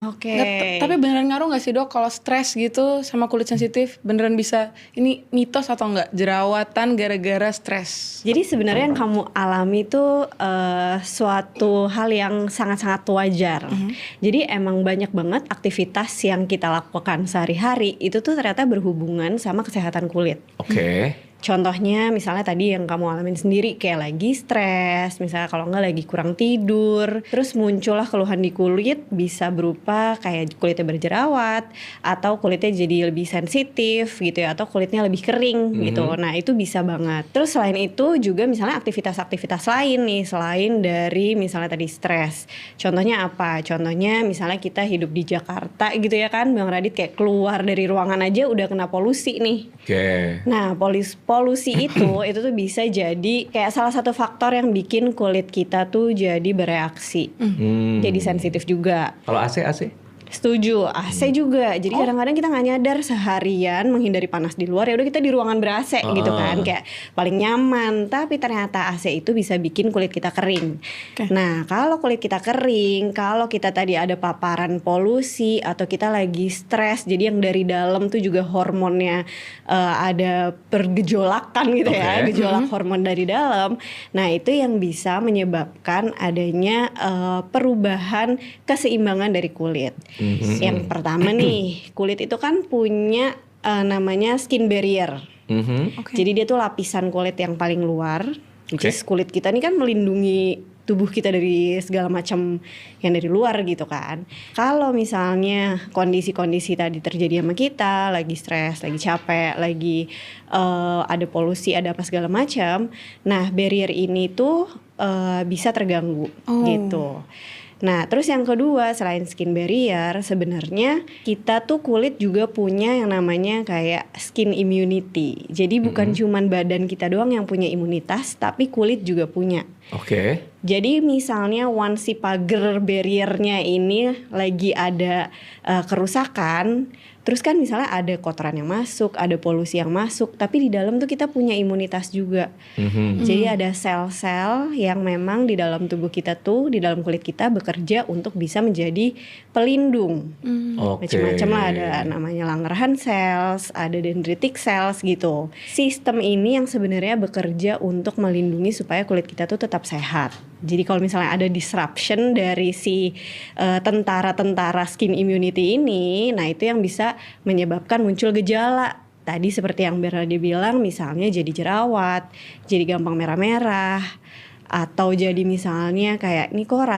Oke. Tapi beneran ngaruh nggak sih dok kalau stres gitu sama kulit sensitif? Beneran bisa, ini mitos atau enggak? Jerawatan gara-gara stres? Jadi sebenarnya yang kamu alami itu suatu hal yang sangat-sangat wajar. Jadi emang banyak banget aktivitas yang kita lakukan sehari-hari itu tuh ternyata berhubungan sama kesehatan kulit. Oke. Contohnya misalnya tadi yang kamu alamin sendiri kayak lagi stres, misalnya kalau nggak lagi kurang tidur, terus muncullah keluhan di kulit bisa berupa kayak kulitnya berjerawat atau kulitnya jadi lebih sensitif gitu ya, atau kulitnya lebih kering gitu. Nah itu bisa banget. Terus selain itu juga misalnya aktivitas-aktivitas lain nih selain dari misalnya tadi stres. Contohnya apa? Contohnya misalnya kita hidup di Jakarta gitu ya kan, Bang Radit, kayak keluar dari ruangan aja udah kena polusi nih. Oke. Nah, polusi itu tuh bisa jadi kayak salah satu faktor yang bikin kulit kita tuh jadi bereaksi. Jadi sensitif juga. Kalau AC? Setuju, AC juga. Jadi kadang-kadang kita nggak nyadar seharian menghindari panas di luar, ya udah kita di ruangan ber-AC gitu kan, kayak paling nyaman. Tapi ternyata AC itu bisa bikin kulit kita kering. Nah, kalau kulit kita kering, kalau kita tadi ada paparan polusi atau kita lagi stres, jadi yang dari dalam tuh juga hormonnya ada pergejolakan gitu ya, gejolak hormon dari dalam. Nah, itu yang bisa menyebabkan adanya perubahan keseimbangan dari kulit. Yang pertama nih, kulit itu kan punya namanya skin barrier. Jadi dia tuh lapisan kulit yang paling luar. Which is kulit kita nih kan melindungi tubuh kita dari segala macam yang dari luar gitu kan. Kalau misalnya kondisi-kondisi tadi terjadi sama kita, lagi stres, lagi capek, lagi ada polusi, ada apa segala macam. Nah, barrier ini tuh bisa terganggu gitu. Nah, terus yang kedua selain skin barrier, sebenarnya kita tuh kulit juga punya yang namanya kayak skin immunity. Jadi bukan cuman badan kita doang yang punya imunitas, tapi kulit juga punya. Oke. Jadi misalnya once si pagar barriernya ini lagi ada kerusakan, terus kan misalnya ada kotoran yang masuk, ada polusi yang masuk, tapi di dalam tuh kita punya imunitas juga. Jadi ada sel-sel yang memang di dalam tubuh kita tuh, di dalam kulit kita bekerja untuk bisa menjadi pelindung. Macam-macam lah, ada namanya Langerhans cells, ada dendritic cells gitu. Sistem ini yang sebenarnya bekerja untuk melindungi supaya kulit kita tuh tetap sehat. Jadi kalau misalnya ada disruption dari si tentara-tentara skin immunity ini, nah itu yang bisa menyebabkan muncul gejala. Tadi seperti yang Bernadette bilang, misalnya jadi jerawat, jadi gampang merah-merah, atau jadi misalnya kayak ini kok